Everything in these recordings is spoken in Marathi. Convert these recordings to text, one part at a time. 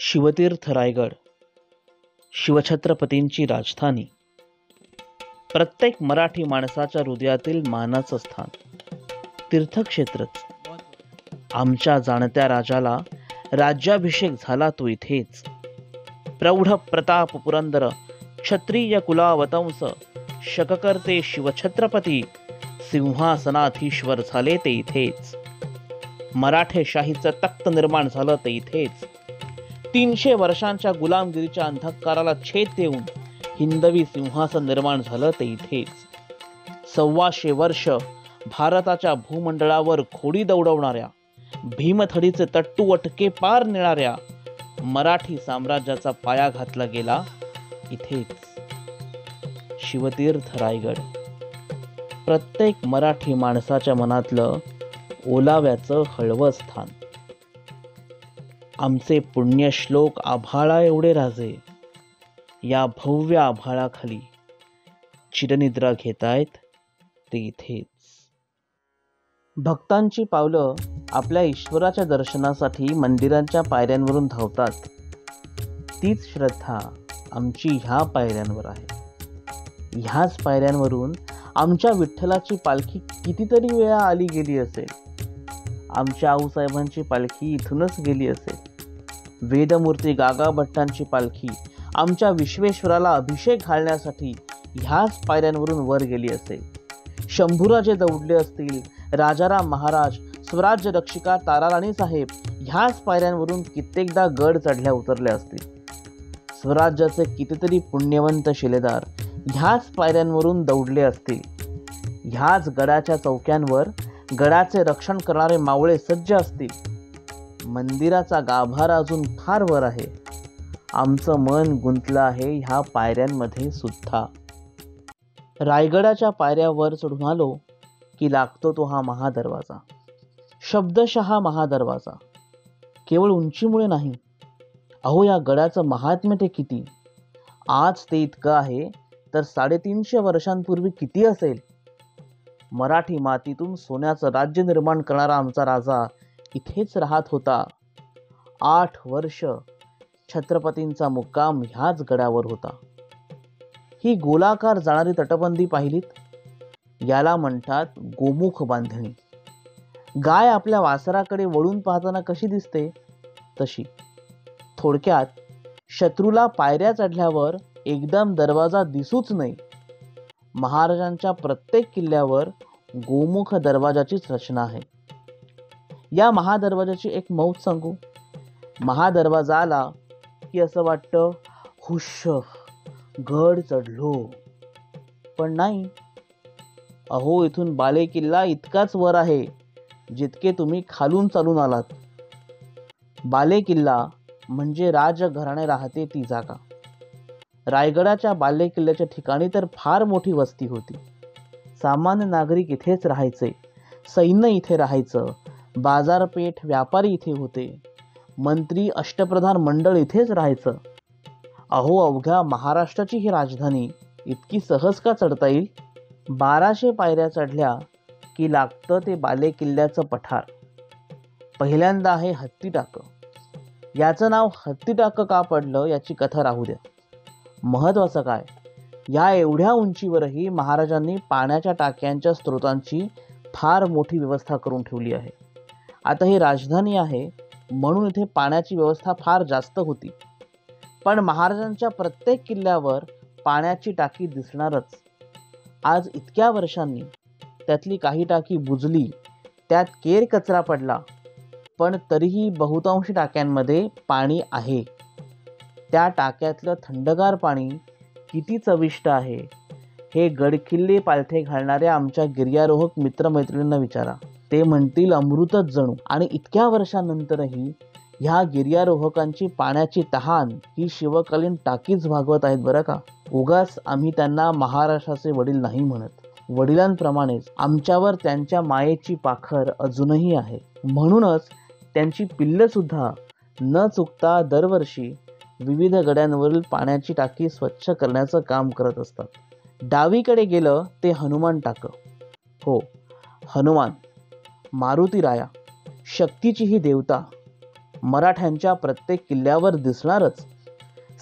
शिवतीर्थ रायगड, शिवछत्रपतींची राजधानी, प्रत्येक मराठी माणसाच्या हृदयातील मानाचं स्थान, तीर्थक्षेत्रच. आमच्या जाणत्या राजाला राज्याभिषेक झाला तो इथेच. प्रौढ प्रताप पुरंदर, क्षत्रिय कुलावतंस, शककर्ते शिवछत्रपती, सिंहासनाधीश्वर झाले ते इथेच. मराठेशाहीचं तख्त निर्माण झालं ते इथेच. 300 वर्षांच्या गुलामगिरीच्या अंधकाराला छेद देऊन हिंदवी सिंहासन निर्माण झालं ते इथेच. 125 वर्ष भारताच्या भूमंडळावर घोडी दौडवणाऱ्या, भीमथडीचे तट्टू पार नेणाऱ्या मराठी साम्राज्याचा पाया घातला गेला इथेच. शिवतीर्थ रायगड, प्रत्येक मराठी माणसाच्या मनातलं ओलाव्याचं हळवं स्थान. आमचे पुण्यश्लोक आभाळा एवढे राजे, या भव्य आभाळाखाली चिरनिद्रा घेतायत ते इथेच. भक्तांची पावलं आपल्या ईश्वराच्या दर्शनासाठी मंदिरांच्या पायऱ्यांवरून धावतात. तीच श्रद्धा आमची ह्या पायऱ्यांवर आहे. ह्याच पायऱ्यांवरून आमच्या विठ्ठलाची पालखी कितीतरी वेळा आली गेली असेल. आमच्या आऊसाहेबांची पालखी इथूनच गेली असेल. वेदमूर्ती गागा भट्टांची पालखी आमच्या विश्वेश्वराला अभिषेक घालण्यासाठी ह्याच पायऱ्यांवरून वर गेली असेल. शंभूराजे दौडले असतील. राजाराम महाराज, स्वराज्य रक्षिका ताराराणी साहेब ह्याच पायऱ्यांवरून कित्येकदा गड चढल्या उतरल्या असतील. स्वराज्याचे कितीतरी पुण्यवंत शिलेदार ह्याच पायऱ्यांवरून दौडले असतील. ह्याच गडाच्या चौक्यांवर गडाचे रक्षण करणारे मावळे सज्ज असतील. मंदिराचा गाभारा अजून फार वर आहे. आमचं मन गुंतलं आहे ह्या पायऱ्यांमध्ये सुद्धा. रायगडाच्या पायऱ्यावर चढून आलो की लागतो तो हा महादरवाजा. शब्दशः महादरवाजा. केवळ उंचीमुळे नाही. अहो, या गडाचं महात्म्य ते किती. आज ते इतकं आहे तर 350 वर्षांपूर्वी किती असेल. मराठी मातीतून सोन्याचं राज्य निर्माण करणारा आमचा राजा इथेच राहत होता. 8 वर्ष छत्रपतींचा मुक्काम ह्याच गडावर होता. ही गोलाकार जाणारी तटबंदी पाहिलीत? याला म्हणतात गोमुख बांधणी. गाय आपल्या वासराकडे वळून पाहताना कशी दिसते तशी. थोडक्यात, शत्रूला पायऱ्या चढल्यावर एकदम दरवाजा दिसूच नये. महाराजांच्या प्रत्येक किल्ल्यावर गोमुख दरवाजाचीच रचना आहे. या महादरवाजाची एक मौज सांगू. महादरवाजा आला की असं वाटतं, हुश, गड चढलो. पण नाही. अहो, इथून बाले किल्ला इतकाच वर आहे जितके तुम्ही खालून चालून आलात. बाले किल्ला म्हणजे राजघराणे राहते ती जागा. रायगडाच्या बाले किल्ल्याच्या ठिकाणी तर फार मोठी वस्ती होती. सामान्य नागरिक इथेच राहायचे. सैन्य इथे राहायचं. बाजारपेठ, व्यापारी इथे होते. मंत्री, अष्टप्रधान मंडळ इथेच राहायचं. अहो, अवघ्या महाराष्ट्राची ही राजधानी इतकी सहज का चढता येईल. 1200 पायऱ्या चढल्या की लागतं ते बाले किल्ल्याचं पठार. पहिल्यांदा आहे हत्ती टाकं. याचं नाव हत्ती टाकं का पडलं याची कथा राहू द्या. महत्वाचं काय, या एवढ्या उंचीवरही महाराजांनी पाण्याच्या टाक्यांच्या स्रोतांची फार मोठी व्यवस्था करून ठेवली आहे. आता ही राजधानी आहे म्हणून इथे पाण्याची व्यवस्था फार जास्त होती. पण महाराजांच्या प्रत्येक किल्ल्यावर पाण्याची टाकी दिसणारच. आज इतक्या वर्षांनी त्यातली काही टाकी बुजली, त्यात केर कचरा पडला, पण तरीही बहुतांशी टाक्यांमध्ये पाणी आहे. त्या टाक्यातलं थंडगार पाणी किती चविष्ट आहे हे गडकिल्ले पालथे घालणाऱ्या आमच्या गिर्यारोहक मित्रमैत्रिणींना विचारा. ते म्हणतील अमृतच जणू. आणि इतक्या वर्षांनंतरही ह्या गिर्यारोहकांची पाण्याची तहान ही शिवकालीन टाकीच भागवत आहेत बरं का. उगाच आम्ही त्यांना महाराष्ट्राचे वडील नाही म्हणत. वडिलांप्रमाणेच आमच्यावर त्यांच्या मायेची पाखर अजूनही आहे. म्हणूनच त्यांची पिल्लं सुद्धा न चुकता दरवर्षी विविध गड्यांवरील पाण्याची टाकी स्वच्छ करण्याचं काम करत असतात. डावीकडे गेलं ते हनुमान टाकं. हो, हनुमान, मारुती राया, शक्तीची ही देवता. मराठ्यांच्या प्रत्येक किल्ल्यावर दिसणारच.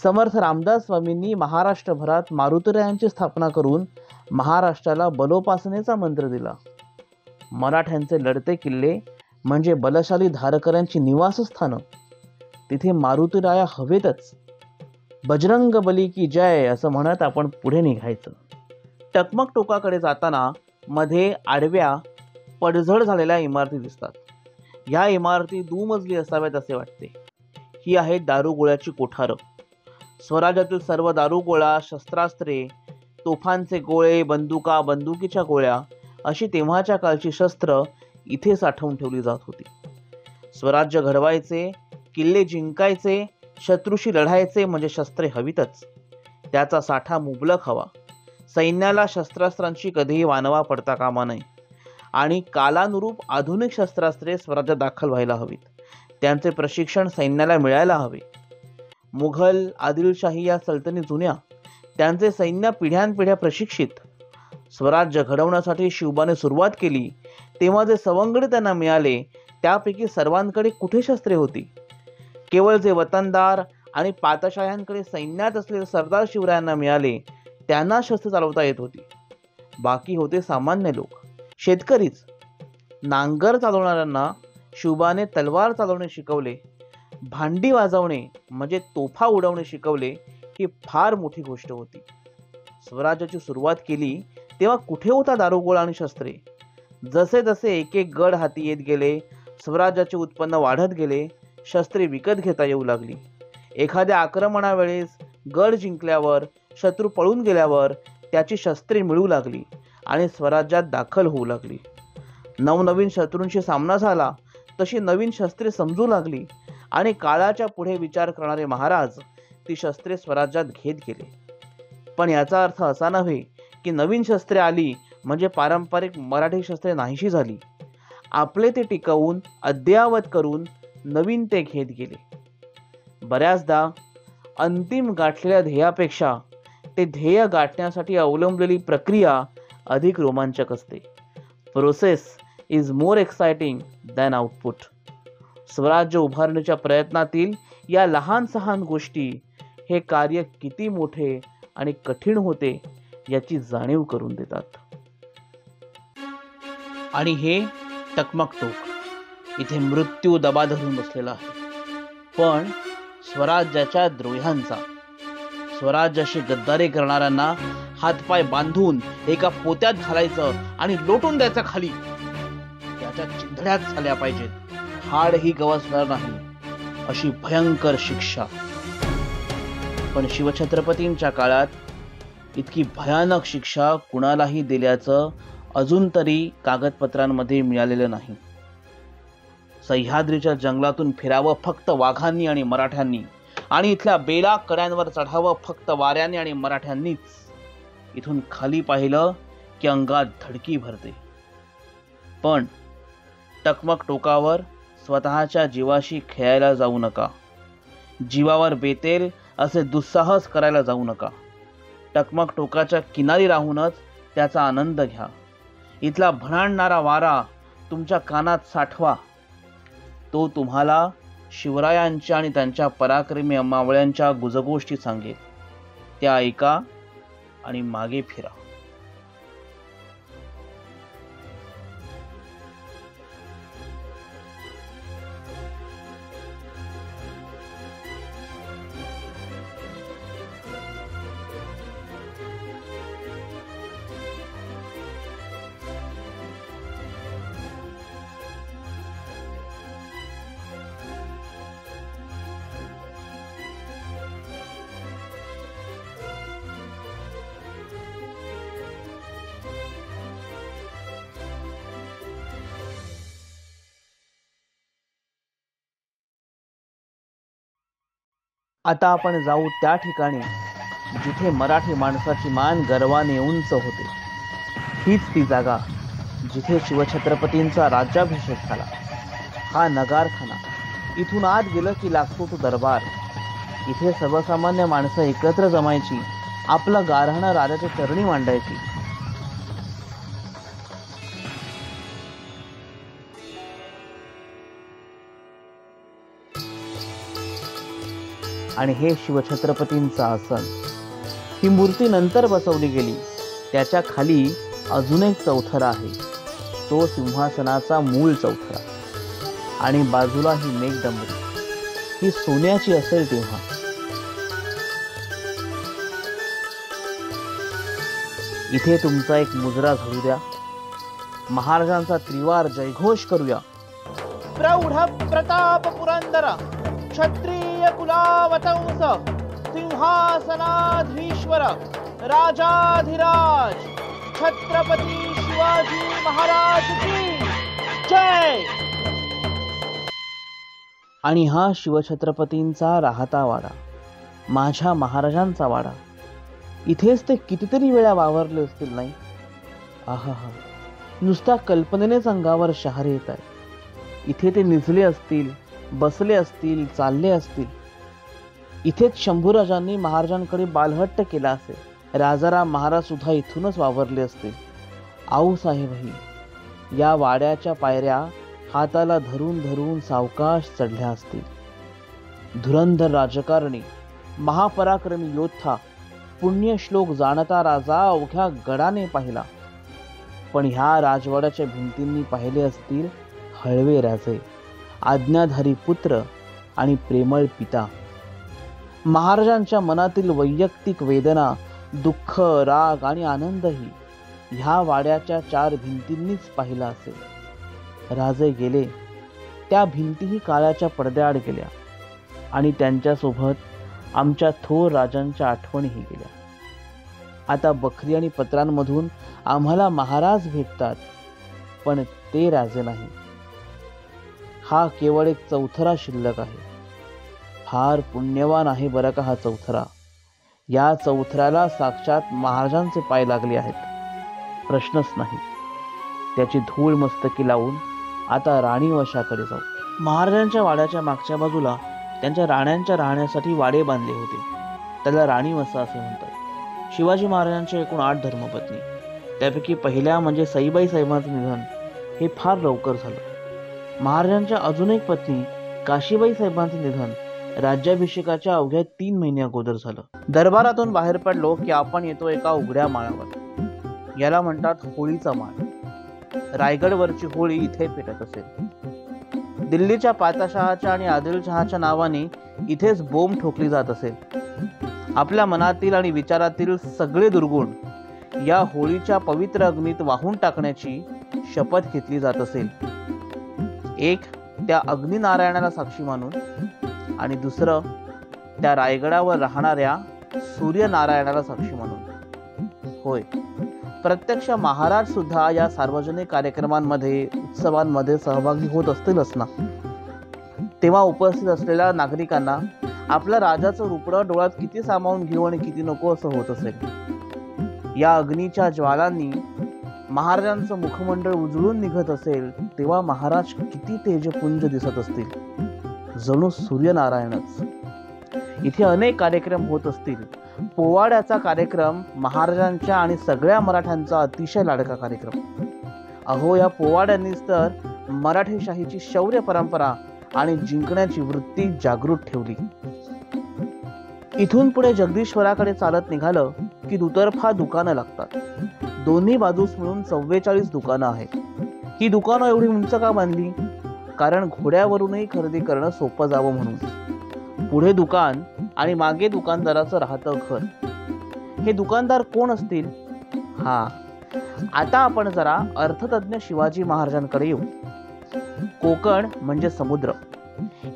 समर्थ रामदास स्वामींनी महाराष्ट्रभरात मारुतीरायांची स्थापना करून महाराष्ट्राला बलोपासनेचा मंत्र दिला. मराठ्यांचे लढते किल्ले म्हणजे बलशाली धारकऱ्यांची निवासस्थानं. तिथे मारुतीराया हवेतच. बजरंग बली की जय असं म्हणत आपण पुढे निघायचं. टकमक टोकाकडे जाताना मध्ये आडव्या पडझड झालेल्या इमारती दिसतात. ह्या इमारती दुमजली असाव्यात असे वाटते. ही आहेत दारुगोळ्याची कोठारं. स्वराज्यातील सर्व दारुगोळा, शस्त्रास्त्रे, तोफांचे गोळे, बंदुका, बंदुकीच्या गोळ्या अशी तेव्हाच्या काळची शस्त्र इथे साठवून ठेवली जात होती. स्वराज्य घडवायचे, किल्ले जिंकायचे, शत्रूशी लढायचे म्हणजे शस्त्रे हवीतच. त्याचा साठा मुबलक हवा. सैन्याला शस्त्रास्त्रांची कधीही वानवा पडता कामा नये आणि कालानुरूप आधुनिक शस्त्रास्त्रे स्वराज्यात दाखल व्हायला हवीत. त्यांचे प्रशिक्षण सैन्याला मिळायला हवे. मुघल, आदिलशाही या सल्तनी जुन्या, त्यांचे सैन्य पिढ्यानपिढ्या प्रशिक्षित. स्वराज्य घडवण्यासाठी शिवबाने सुरुवात केली तेव्हा जे सवंगडी त्यांना मिळाले त्यापैकी सर्वांकडे कुठे शस्त्रे होती? केवळ जे वतनदार आणि पातशाह्यांकडे सैन्यात असलेले सरदार शिवरायांना मिळाले त्यांना शस्त्र चालवता येत होती. बाकी होते सामान्य लोक, शेतकरीच. नांगर चालवणाऱ्यांना शिवबाने तलवार चालवणे शिकवले. भांडी वाजवणे म्हणजे तोफा उडवणे शिकवले. ही फार मोठी गोष्ट होती. स्वराज्याची सुरुवात केली तेव्हा कुठे होता दारुगोळा आणि शस्त्रे? जसे जसे एक एक गड हाती येत गेले, स्वराज्याचे उत्पन्न वाढत गेले, शस्त्रे विकत घेता येऊ लागली. एखाद्या आक्रमणावेळेस गड जिंकल्यावर, शत्रू पळून गेल्यावर त्याची शस्त्रे मिळू लागली आणि स्वराज्यात दाखल होऊ लागली. नवनवीन शत्रूंशी सामना झाला तशी नवीन शस्त्रे समजू लागली आणि काळाच्या पुढे विचार करणारे महाराज ती शस्त्रे स्वराज्यात घेत गेले. पण याचा अर्थ असा नव्हे की नवीन शस्त्रे आली म्हणजे पारंपरिक मराठी शस्त्रे नाहीशी झाली. आपले ते टिकवून, अद्ययावत करून नवीन ते घेत गेले. बऱ्याचदा अंतिम गाठलेल्या ध्येयापेक्षा ते ध्येय गाठण्यासाठी अवलंबलेली प्रक्रिया अधिक रोमांचक असते. Process is more exciting than output. स्वराज्य उभारणीच्या प्रयत्नातील या लहान सहान गोष्टी हे कार्य किती मोठे आणि कठीण होते याची जाणीव करून देतात. आणि हे टकमक टोक इथे मृत्यू दबा धरून बसलेला आहे, पण स्वराज्याच्या द्रोह्यांचा. स्वराज्याशी गद्दारी करणाऱ्यांना हातपाय बांधून एका पोत्यात घालायचं आणि लोटून द्यायचं खाली. त्याच्या चिंधड्याच झाल्या पाहिजेत, हाडही गवसणार नाही अशी भयंकर शिक्षा. पण शिवछत्रपतींच्या काळात इतकी भयानक शिक्षा कुणालाही दिल्याचं अजून तरी कागदपत्रांमध्ये मिळालेलं नाही. सह्याद्रीच्या जंगलातून फिरावं फक्त वाघांनी आणि मराठ्यांनी, आणि इथल्या बेला कड्यांवर चढावं फक्त वाऱ्याने आणि मराठ्यांनीच. इथून खाली पाहिलं की अंगात धडकी भरते. पण टकमक टोकावर स्वतःच्या जीवाशी खेळायला जाऊ नका. जीवावर बेतेल असे दुस्साहस करायला जाऊ नका. टकमक टोकाच्या किनारी राहूनच त्याचा आनंद घ्या. इथला भणाणणारा वारा तुमच्या कानात साठवा. तो तुम्हाला शिवरायांच्या आणि त्यांच्या पराक्रमी मावळ्यांच्या गुजगोष्टी सांगेल. त्या ऐका आणि मागे फिरा. आता आपण जाऊ त्या ठिकाणी जिथे मराठी माणसाची मान गर्वाने उंच होते. हीच ती जागा जिथे शिवछत्रपतींचा राज्याभिषेक झाला. हा नगारखाना. इथून आत गेलं की लागतो तो दरबार. इथे सर्वसामान्य माणसं एकत्र जमायची, आपलं गारहाणं राजाच्या चरणी मांडायची. आणि हे शिवछत्रपतींचं आसन. ही मूर्ती नंतर बसवली गेली. त्याच्या खाली अजून एक चौथरा आहे, तो सिंहासनाचा मूळ चौथरा. आणि बाजूला ही मेघडंबरी, ही सोन्याची असेल तेव्हा. इथे तुमचा एक मुजरा घडू द्या, महाराजांचा त्रिवार जयघोष करूया. प्रौढ प्रताप पुरंदर क्षत्रिय कुलावतंस सिंहासनाधीश्वर राजाधिराज छत्रपती शिवाजी महाराज की जय. आणि हा शिवछत्रपतींचा राहता वाडा, माझ्या महाराजांचा वाडा. इथेच ते कितीतरी वेळा वावरले असतील नाही? आहा हा, नुसत्या कल्पनेनेच अंगावर शहारे येत आहे. इथे ते निजले असतील, बसले असतील, चालले असतील. इथेच शंभूराजांनी महाराजांकडे बालहट्ट केला असेल. राजाराम महाराज सुद्धा इथूनच वावरले असतील. आऊसाहेबही या वाड्याच्या पायऱ्या हाताला धरून धरून सावकाश चढल्या असतील. धुरंधर राजकारणी, महापराक्रमी योद्धा, पुण्यश्लोक जाणता राजा अवघ्या गडाने पाहिला. पण ह्या राजवाड्याच्या भिंतींनी पाहिले असतील हळवे राजे, आज्ञाधारी पुत्र आणि प्रेमळ पिता. महाराजांच्या मनातील वैयक्तिक वेदना, दुःख, राग आणि आनंदही ह्या वाड्याच्या 4 भिंतींनीच पाहिला असेल. राजे गेले, त्या भिंतीही काळाच्या पडद्याआड गेल्या आणि त्यांच्यासोबत आमच्या थोर राजांच्या आठवणीही गेल्या. आता बखरी आणि पत्रांमधून आम्हाला महाराज भेटतात, पण ते राजे नाही. हा केवळ एक चौथरा शिल्लक आहे. फार पुण्यवान आहे बरं का हा चौथरा. या चौथऱ्याला साक्षात महाराजांचे पाय लागले आहेत, प्रश्नच नाही. त्याची धूळ मस्तकी लावून आता राणीवशाकडे जाऊ. महाराजांच्या वाड्याच्या मागच्या बाजूला त्यांच्या राण्यांच्या राहण्यासाठी वाडे बांधले होते. त्याला राणीवसा असे म्हणतात. शिवाजी महाराजांच्या एकूण 8 धर्मपत्नी, त्यापैकी पहिल्या म्हणजे सईबाई साहेबांचं निधन हे फार लवकर झालं. महाराजांच्या अजून एक पत्नी काशीबाई साहेबांचं निधन राज्याभिषेकाच्या अवघ्या 3 महिने अगोदर झालं. दरबारातून बाहेर पडलो की आपण येतो एका उघड्या माळावर. याला म्हणतात होळीचा माळ. रायगडवरची होळी इथे पेटत असेल. दिल्लीच्या पाताशहाच्या आणि आदिलशहाच्या नावाने इथेच बोंब ठोकली जात असेल. आपल्या मनातील आणि विचारातील सगळे दुर्गुण या होळीच्या पवित्र अग्नीत वाहून टाकण्याची शपथ घेतली जात असेल. एक त्या अग्निनारायणाला साक्षी मानून आणि दुसरं त्या रायगडावर राहणाऱ्या सूर्यनारायणाला साक्षी मानून. होय, प्रत्यक्ष महाराज सुद्धा या सार्वजनिक कार्यक्रमांमध्ये, उत्सवांमध्ये सहभागी होत असतीलच ना. तेव्हा उपस्थित असलेल्या नागरिकांना आपल्या राजाचं रुपडं डोळ्यात किती सामावून घेऊ आणि किती नको असं होत असेल. या अग्नीच्या ज्वालांनी महाराजांचं मुखमंडळ उजळून निघत असेल तेव्हा महाराज किती तेजपुंज दिसत असतील, जणू सूर्यनारायणच. इथे अनेक कार्यक्रम होत असतील. पोवाड्याचा कार्यक्रम महाराजांच्या आणि सगळ्या मराठ्यांचा अतिशय लाडका कार्यक्रम. अहो, या पोवाड्यांनीच तर मराठेशाहीची शौर्य परंपरा आणि जिंकण्याची वृत्ती जागृत ठेवली. इथून पुढे जगदीश्वराकडे चालत निघालं की दुतर्फा दुकानं लागतात. दोन्ही बाजूस मिळून 44 दुकानं आहेत. ही दुकानं एवढी उंच का बांधली? कारण घोड्यावरूनही खरेदी करणं सोपं जावं म्हणून. पुढे दुकान आणि मागे दुकानदाराचं राहतं घर. हे दुकानदार कोण असतील? आता आपण जरा अर्थतज्ञ शिवाजी महाराजांकडे येऊ. कोकण म्हणजे समुद्र.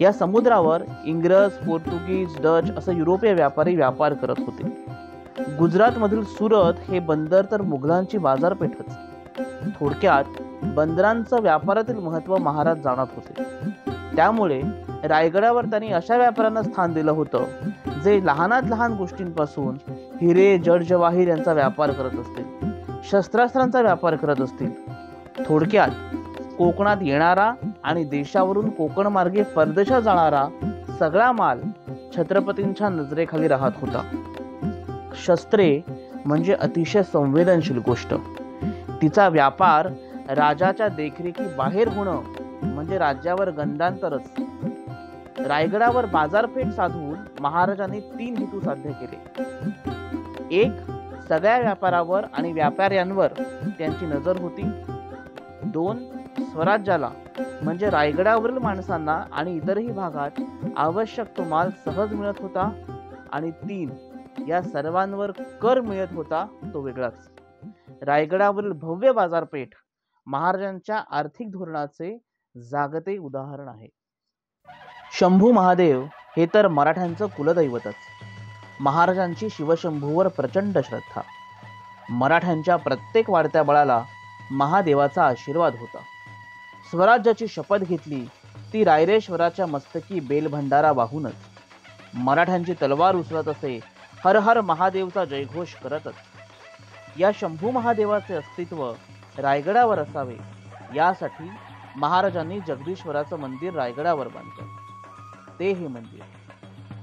या समुद्रावर इंग्रज, पोर्तुगीज, डच असं युरोपीय व्यापारी व्यापार करत होते. गुजरात मधील सुरत हे बंदर तर मुघलांची बाजारपेठच. थोडक्यात बंदरांचं व्यापारातील महत्त्व महाराज जाणत होते. त्यामुळे रायगडावर त्यांनी अशा व्यापाऱ्यांना स्थान दिलं होतं जे लहानात लहान गोष्टींपासून हिरे, जडजवाहीर यांचा व्यापार करत असतील, शस्त्रास्त्रांचा व्यापार करत असतील. थोडक्यात कोकणात येणारा आणि देशावरून कोकण मार्गे परदेशात जाणारा सगळा माल छत्रपतींच्या नजरेखाली राहत होता. शस्त्रे म्हणजे अतिशय संवेदनशील गोष्ट. तिचा व्यापार राजाच्या देखरेखी बाहेर होणं म्हणजे राज्यावर गंडांतरच. रायगडावर बाजारपेठ साधून महाराजांनी 3 हेतू साध्य केले. एक, सगळ्या व्यापारावर आणि व्यापाऱ्यांवर त्यांची नजर होती. 2, स्वराज्याला म्हणजे रायगडावरील माणसांना आणि इतरही भागात आवश्यक तो माल सहज मिळत होता. आणि 3, या सर्वांवर कर मिळत होता तो वेगळाच. रायगडावरील भव्य बाजारपेठ महाराजांच्या आर्थिक धोरणाचे जागते उदाहरण आहे. शंभू महादेव हे तर मराठ्यांचं कुलदैवतच. महाराजांची शिवशंभूवर प्रचंड श्रद्धा. मराठ्यांच्या प्रत्येक वाढत्या बळाला महादेवाचा आशीर्वाद होता. स्वराज्याची शपथ घेतली ती रायरेश्वराच्या मस्तकी बेलभंडारा वाहूनच. मराठ्यांची तलवार उचलत असे, हर हर महादेवचा जयघोष करतच. या शंभू महादेवाचे अस्तित्व रायगडावर असावे यासाठी महाराजांनी जगदीश्वराचं मंदिर रायगडावर बांधलं. ते हे मंदिर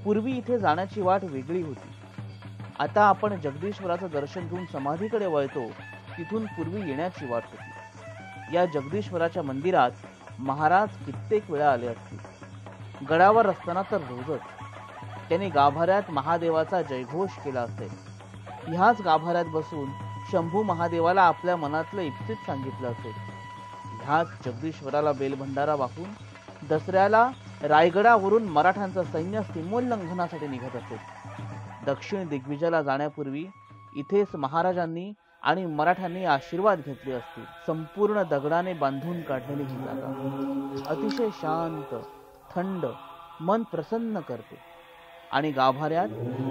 पूर्वी इथे जाण्याची वाट वेगळी होती. आता आपण जगदीश्वराचं दर्शन घेऊन समाधीकडे वळतो, तिथून पूर्वी येण्याची वाट होती. या जगदीश्वराच्या मंदिरात महाराज कित्येक वेळा आले असतील. गडावर असताना तर रोजच. त्यांनी गाभाऱ्यात महादेवाचा जयघोष केला असेल. ह्याच गाभाऱ्यात बसून शंभू महादेवाला आपल्या मनातलं इप्सित सांगितलं असेल. ह्याच जगदीश्वराला बेलभंडारा वाहून दसऱ्याला रायगडावरून मराठ्यांचं सैन्य सीमोल्लंघनासाठी निघत असेल. दक्षिण दिग्विजयाला जाण्यापूर्वी इथेच महाराजांनी आणि मराठ्यांनी आशीर्वाद घेतले असतील. संपूर्ण दगडाने बांधून काढलेली ही जागा अतिशय शांत, थंड, मन प्रसन्न करते आणि गाभाऱ्यात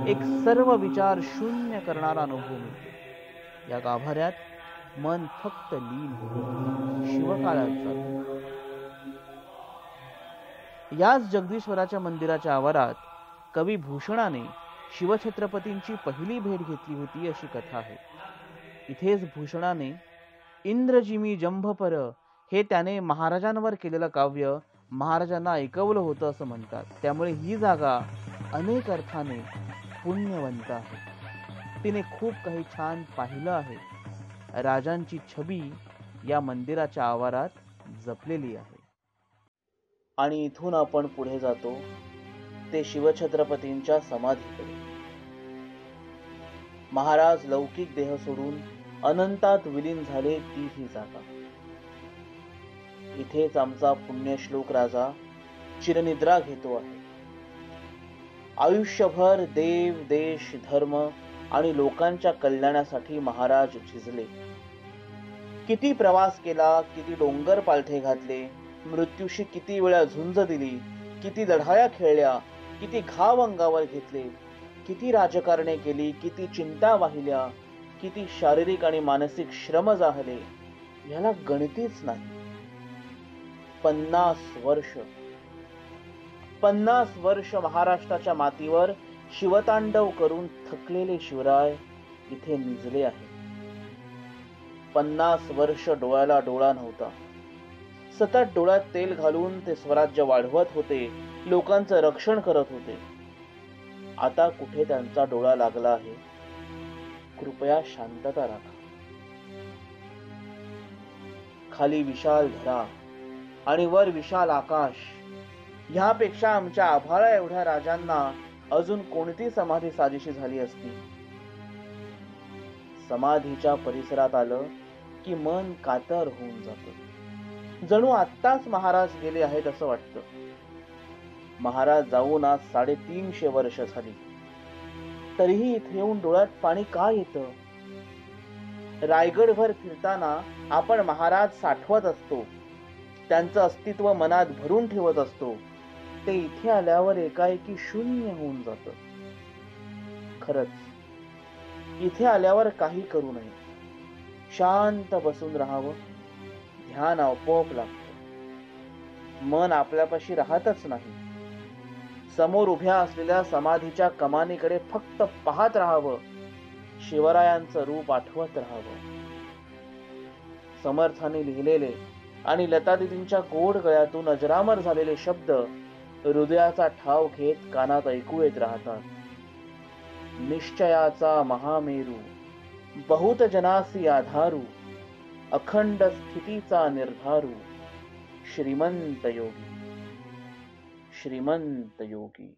एक सर्व विचार शून्य करणारा अनुभव मिळतो. या गाभाऱ्यात मन फक्त लीन होते, शिवकाळात जाते. याच जगदीश्वराच्या मंदिराच्या आवारात कवी भूषणाने शिवछत्रपतींची पहिली भेट घेतली होती अशी कथा आहे. इथेच भूषणाने इंद्रजिमी जंभपर हे त्याने महाराजांवर केलेलं काव्य महाराजांना ऐकवलं होतं असं म्हणतात. त्यामुळे ही जागा अनेक अर्थाने पुण्यवंत आहे. तिने खूप काही छान पाहिलं आहे. राजांची छबी या मंदिराच्या आवारात जपलेली आहे. आणि इथून आपण पुढे जातो ते शिवछत्रपतींच्या समाधीकडे. महाराज लौकिक देह सोडून अनंतात विलीन झाले ती ही जागा. इथेच आमचा पुण्यश्लोक राजा चिरनिद्रा घेतो आहे. आयुष्यभर देव, देश, धर्म आणि लोकांच्या कल्याणासाठी महाराज झिजले. किती प्रवास केला, किती डोंगर पालथे घातले, मृत्यूशी किती वेळा झुंज दिली, किती लढाया खेळल्या, किती घाव अंगावर घेतले, किती राजकारणे केली, किती चिंता वाहिल्या, किती शारीरिक आणि मानसिक श्रम जाहले, याला गणतीच नाही. 50 वर्ष महाराष्ट्राच्या मातीवर शिवतांडव करून थकलेले शिवराय इथे निजले आहे. 50 वर्ष डोळ्याला डोळा नव्हता. सतत डोळ्यात तेल घालून ते स्वराज्य वाढवत होते, लोकांचं रक्षण करत होते. आता कुठे त्यांचा डोळा लागला आहे. कृपया शांतता राखा. खाली विशाल धरा आणि वर विशाल आकाश. ह्यापेक्षा आमच्या आभाळा एवढ्या राजांना अजून कोणती समाधी साजेशी झाली असती. समाधीच्या परिसरात आलं की मन कातर होऊन जातं. जणू आत्ताच महाराज गेले आहेत असं वाटतं. महाराज जाऊन आज 350 वर्ष झाली, तरीही इथे येऊन डोळ्यात पाणी का येतं? रायगडभर फिरताना आपण महाराज साठवत असतो, त्यांचं अस्तित्व मनात भरून ठेवत असतो. ते इथे आल्यावर एकाएकी शून्य होऊन जातं. खरंच इथे आल्यावर काही करू नये, शांत बसून राहावं. ध्यान आपोआप लागतं. मन आपल्यापाशी राहतच नाही. समोर उभ्या असलेल्या समाधीच्या कमानीकडे फक्त पाहत राहावं. शिवरायांचं रूप आठवत राहावं. समर्थाने लिहिलेले आणि लतादीदींच्या गोड गळ्यातून अजरामर झालेले शब्द हृदयाचा ठाव घेत कानात ऐकू येत राहतात. निश्चयाचा महामेरू, बहुत जनासी आधारू, अखंड स्थितीचा निर्धारू, श्रीमंत योगी. श्रीमंत योगी.